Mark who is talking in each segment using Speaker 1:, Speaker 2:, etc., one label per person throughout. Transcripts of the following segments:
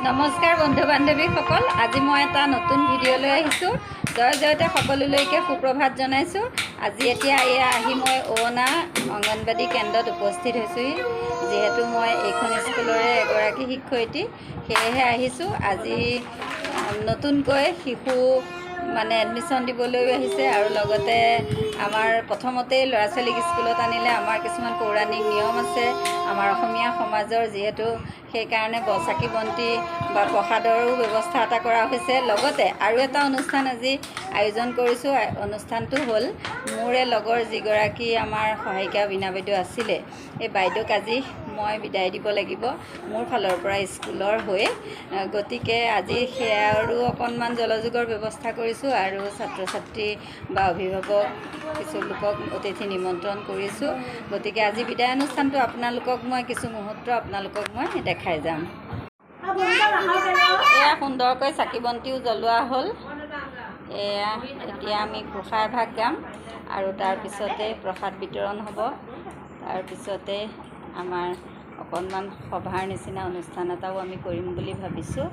Speaker 1: নমস্কাৰ বন্ধু বান্ধৱীসকল, আজি মই এটা নতুন ভিডিঅ' লৈ আহিছোঁ। জয়তে সকলোলৈকে সুপ্ৰভাত জনাইছোঁ। আজি এতিয়া আহি মই অনা অংগনবাদী কেন্দ্ৰত উপস্থিত হৈছোঁহি। যিহেতু মই এইখন স্কুলৰে এগৰাকী শিক্ষয়িত্ৰী, সেয়েহে আহিছোঁ। আজি নতুনকৈ শিশু এডমিশ্যন দিবলৈও আহিছে আৰু লগতে আমাৰ প্ৰথমতেই ল'ৰা ছোৱালীক স্কুলত আনিলে আমাৰ কিছুমান পৌৰাণিক নিয়ম আছে আমাৰ অসমীয়া সমাজৰ, যিহেতু সেইকাৰণে চাকি বন্তি বা প্ৰসাদৰো ব্যৱস্থা এটা কৰা হৈছে। লগতে আৰু এটা অনুষ্ঠান আজি আয়োজন কৰিছোঁ। অনুষ্ঠানটো হ'ল মোৰে লগৰ যিগৰাকী আমাৰ সহায়িকা বীণা বাইদেউ আছিলে, এই বাইদেউক আজি মই বিদায় দিব লাগিব মোৰ ফালৰ পৰা স্কুলৰ হৈ। গতিকে আজি সেয়াৰো অকণমান জলযোগৰ ব্যৱস্থা কৰিছোঁ আৰু ছাত্ৰ ছাত্ৰী বা অভিভাৱক কিছু লোকক অতিথি নিমন্ত্ৰণ কৰিছোঁ। গতিকে আজি বিদায় অনুষ্ঠানটো আপোনালোকক মই কিছু মুহূৰ্ত মই দেখাই যাম। এয়া সুন্দৰকৈ চাকি বন্তিও জ্বলোৱা হ'ল। এয়া এতিয়া আমি প্ৰসাদ ভাগ গাম আৰু তাৰপিছতে প্ৰসাদ বিতৰণ হ'ব। তাৰপিছতে আমাৰ অকণমান সভাৰ নিচিনা অনুষ্ঠান এটাও আমি কৰিম বুলি ভাবিছোঁ।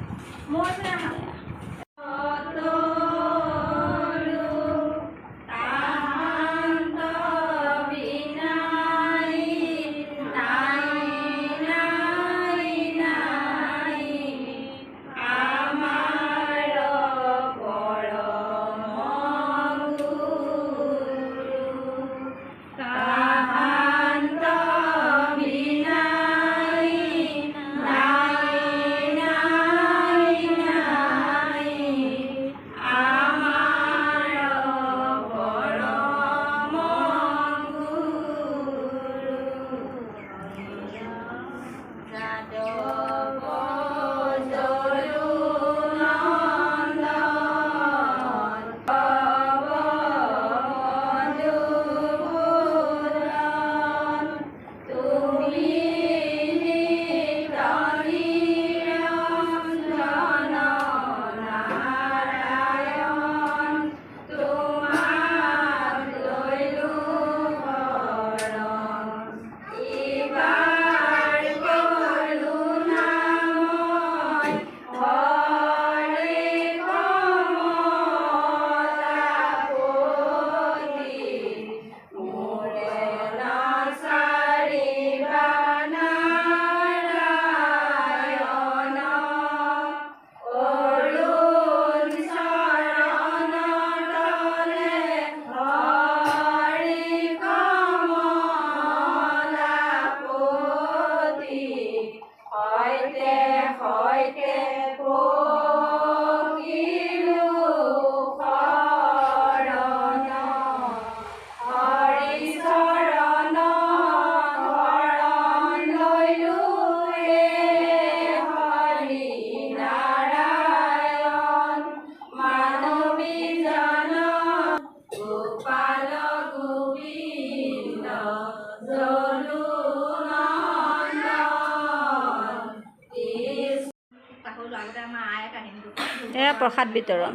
Speaker 1: এয়া প্ৰসাদ বিতৰণ।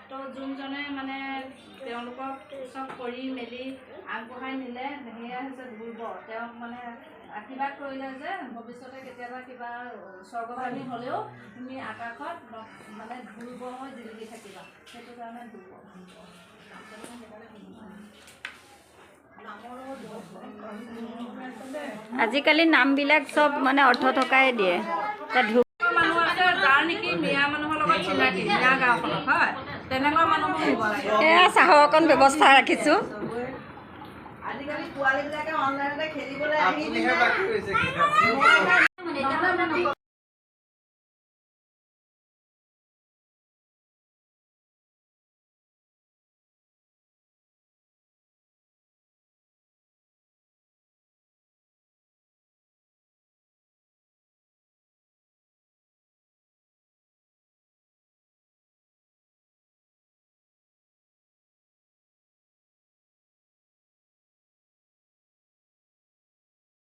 Speaker 2: তো যোনজনে তেওঁলোকক চব কৰি মেলি আগবঢ়াই নিলে, সেয়া হৈছে ধ্ৰুৱ। তেওঁক আশীৰ্বাদ কৰিলে যে ভৱিষ্যতে কেতিয়াবা কিবা স্বৰ্গগামী হ'লেও তুমি আকাশত ধ্ৰুৱ হৈ জিলিকি থাকিবা। সেইটো কাৰণে ধ্ৰুৱ।
Speaker 1: আজিকালি নামবিলাক চব অৰ্থ থকাই দিয়ে।
Speaker 2: মানুহ আছে যাৰ নেকি মিয়া মানুহৰ লগত চিনাকি, মিয়া গাঁওখনত হয়, তেনেকুৱা মানুহবোৰ নিব লাগে।
Speaker 1: এয়া চাহৰ অকণ ব্যৱস্থা ৰাখিছোঁ।
Speaker 2: আজিকালি পোৱালীবিলাকে অনলাইনতে খেলিবলৈ আহি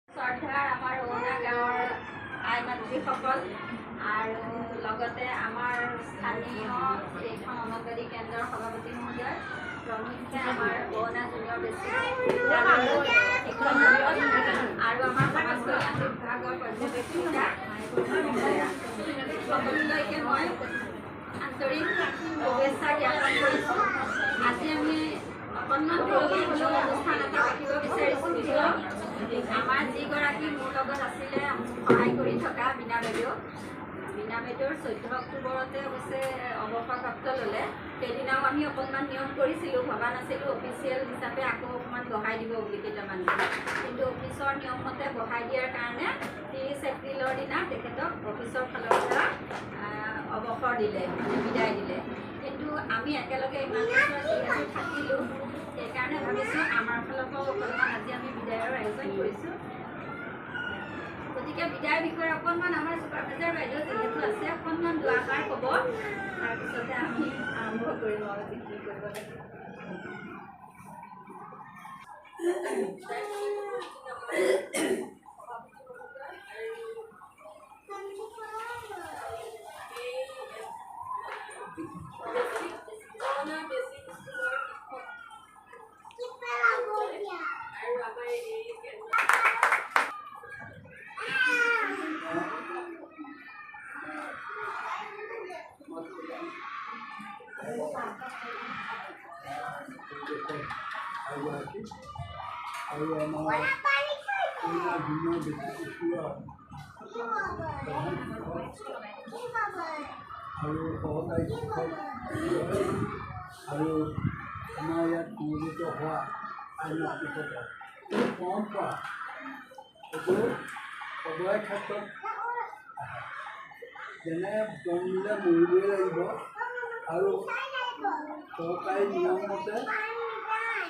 Speaker 1: শ্ৰদ্ধাৰ আমাৰ অনা গাঁৱৰ আই মাতৃসকল আৰু লগতে আমাৰ স্থানীয় এইখন অংগনবাদী কেন্দ্ৰৰ সভাপতি মহোদয়, প্ৰমুখ্যে আমাৰ অনা জুনিয়ৰ বেছিক বিদ্যালয়ৰ শিক্ষক আৰু আমাৰ সমাজ কল্যাণ বিভাগৰ পৰ্যবেক্ষিকা সকলোলৈকে মই আন্তৰিক শুভেচ্ছা জ্ঞাপন কৰিছোঁ। আজি আমি অকণমান দূৰলৈ হ'লেও অনুষ্ঠান এটা পাতিব বিচাৰিছোঁ ভিতৰত। আমাৰ যিগৰাকী মোৰ লগত আছিলে সহায় কৰি থকা বীণা বাইদেউ 14 অক্টোবৰতে অৱশ্যে অৱসৰপ্ৰাপ্ত ল'লে। সেইদিনাও আমি অকণমান নিয়ম কৰিছিলোঁ, ভবা নাছিলোঁ অফিচিয়েল হিচাপে আকৌ অকণমান বঢ়াই দিব বুলি কেইটামান দিন, কিন্তু অফিচৰ নিয়ম মতে বঢ়াই দিয়াৰ কাৰণে 30 এপ্ৰিলৰ দিনা তেখেতক অফিচৰ ফালৰ পৰা অৱসৰ দিলে, বিদায় দিলে। কিন্তু আমি একেলগে ইমান বছৰ যিহেতু থাকিলোঁ, সেইকাৰণে ভাবিছোঁ আমাৰ ফালৰ পৰাও অকণমান আজি আমি বিদায়ৰ আয়োজন কৰিছোঁ। গতিকে বিদায়ৰ বিষয়ে অকণমান আমাৰ ছুপাৰভাইজাৰ বাইদেউ যিহেতু আছে অকণমান দুআষাৰ ক'ব, তাৰপিছতে আমি আৰম্ভ কৰিম আৰু যিখিনি কৰিব লাগে।
Speaker 3: আৰু আমাৰ আৰু সহকাৰী শিক্ষক আৰু আমাৰ ইয়াত নিয়োজিত হোৱা আইন অফিচৰ পৰম্পৰা এইটো সবৰে ক্ষেত্ৰত যেনে জন্ম দিলে মৰিবই লাগিব আৰু চৰকাৰী নিয়মমতে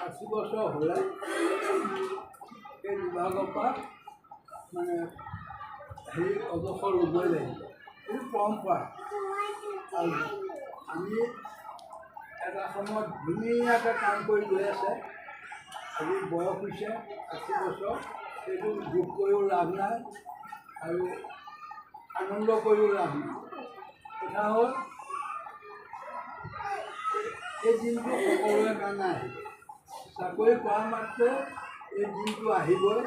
Speaker 3: 80 বছৰ হ'লে সেই বিভাগৰ পৰা মানে অৱসৰ ল'বই লাগিব। এইটো পৰম্পৰা। আৰু আমি এটা সময়ত ধুনীয়াকৈ কাম কৰি গৈ আছে, আজি বয়স হৈছে 80 বছৰ, সেইটো দুখ কৰিও লাভ নাই আৰু আনন্দ কৰিও লাভ নাই। কথা হ'ল এই দিনটো সকলোৰে কাৰণে আহিব। চাকৰি কৰা মাত্ৰে এই দিনটো আহিবই।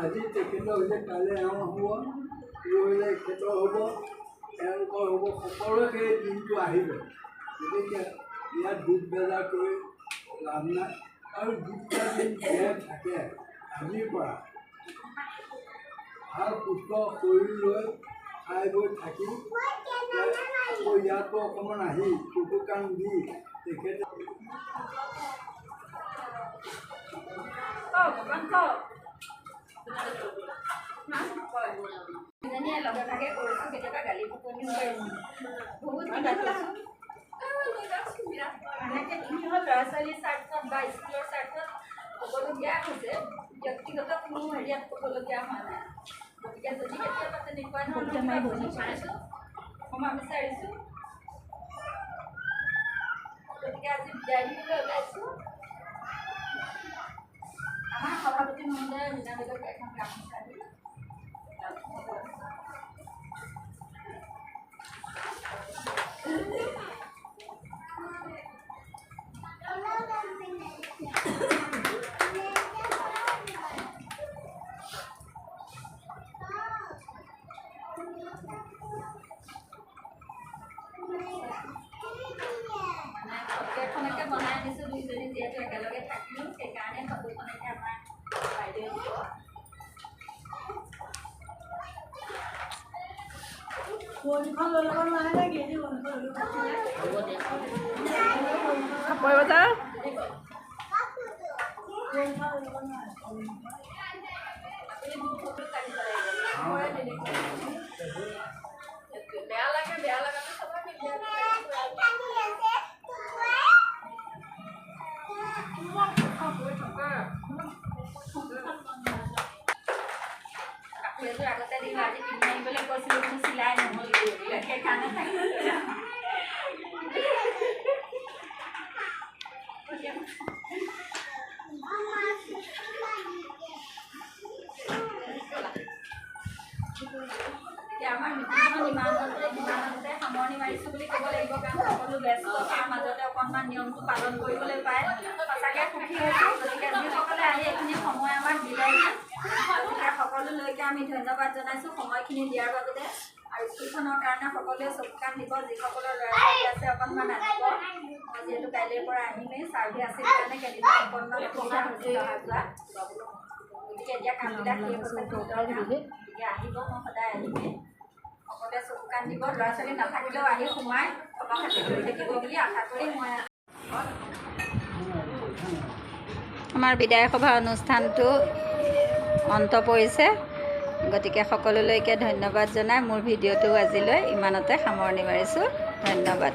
Speaker 3: আজি তেখেতৰ হৈছে, কাইলৈ এওঁৰ হ'ব, পৰহিলে এখেতৰ হ'ব, এওঁলোকৰ হ'ব, সকলোৱে সেই দিনটো আহিব। গতিকে ইয়াত দুখ বেজাৰ কৰি লাভ নাই। আৰু যিকেইটা দিন জীয়াই থাকে আজিৰ পৰা ভাল সুস্থ শৰীৰ লৈ খাই বৈ থাকি আকৌ ইয়াতো অকণমান আহি চকু কাণ দি তেখেতে
Speaker 1: লগে ভাগে কৰিছোঁ, কেতিয়াবা গালি ফুটনিও পাৰিছোঁ, বহুত কিবা কৰিছোঁ। এনেকৈ কি হ'ল, ল'ৰা ছোৱালীৰ স্বাৰ্থত বা স্কুলৰ স্বাৰ্থত ক'বলগীয়া হৈছে, ব্যক্তিগত কোনো হেৰিয়াত ক'বলগীয়া হোৱা নাই। গতিকে যদি কেতিয়াবা তেনেকুৱা ধৰণৰ বিচাৰিছোঁ, ক্ষমা বিচাৰিছোঁ। গতিকে আজি বিদায় দিবলৈ ওলাইছোঁ। আমাৰ সভাপতি মহোদয় বীণা বাইদেউক এখন গামোচা দি ফটোখনকে বনাই দিছোঁ। দুইজনী যিহেতু একেলগে থাকিলোঁ, সেইকাৰণে ফটোখনকে আমাৰ বাইদেউ দিব। বেয়া লাগে, বেয়া লগাটো চবৰে মিলি কাপোৰ আগতে দিম, আজি পিন্ধি আহিবলৈ কৈছিলোঁ, কিন্তু চিলাই নহ'ল, সেইকাৰণে আমাৰ মিটিংখন ইমানতে সামৰণি মাৰিছোঁ বুলি ক'ব লাগিব, কাৰণ সকলো ব্যস্ততাৰ মাজতে অকণমান নিয়মটো পালন কৰিবলৈ পায় সঁচাকৈ সুখী হৈছোঁ। গতিকে যিসকলে আহি এইখিনি সময় আমাক দিলে, গতিকে সকলোলৈকে আমি ধন্যবাদ জনাইছোঁ সময়খিনি দিয়াৰ বাবে। স্কুলখনৰ কাৰণে সকলোৱে চকু কাণ দিব, যিসকলৰ ল'ৰা ছোৱালী আছে অকণমান আহিব। মই যিহেতু কাইলৈৰ পৰা আহিমেই, চাৰ্ভে আছিল কাৰণে কেইদিনমান অকণমান অসুবিধা হৈছে অহা যোৱা, গতিকে এতিয়া কামবিলাক শেষ হৈছে, গতিকে আহিব, মই সদায় আহিমেই। সকলোৱে চকু কাণ দিব, ল'ৰা ছোৱালী নাথাকিলেও আহি সোমাই খবৰ খাতি কৰি থাকিব বুলি আশা কৰি মই আমাৰ বিদায় সভা অনুষ্ঠানটো অন্ত পৰিছে। গতিকে সকলোলৈকে ধন্যবাদ জনাই মোৰ ভিডিঅ'টো আজিলৈ ইমানতে সামৰণি মাৰিছোঁ। ধন্যবাদ।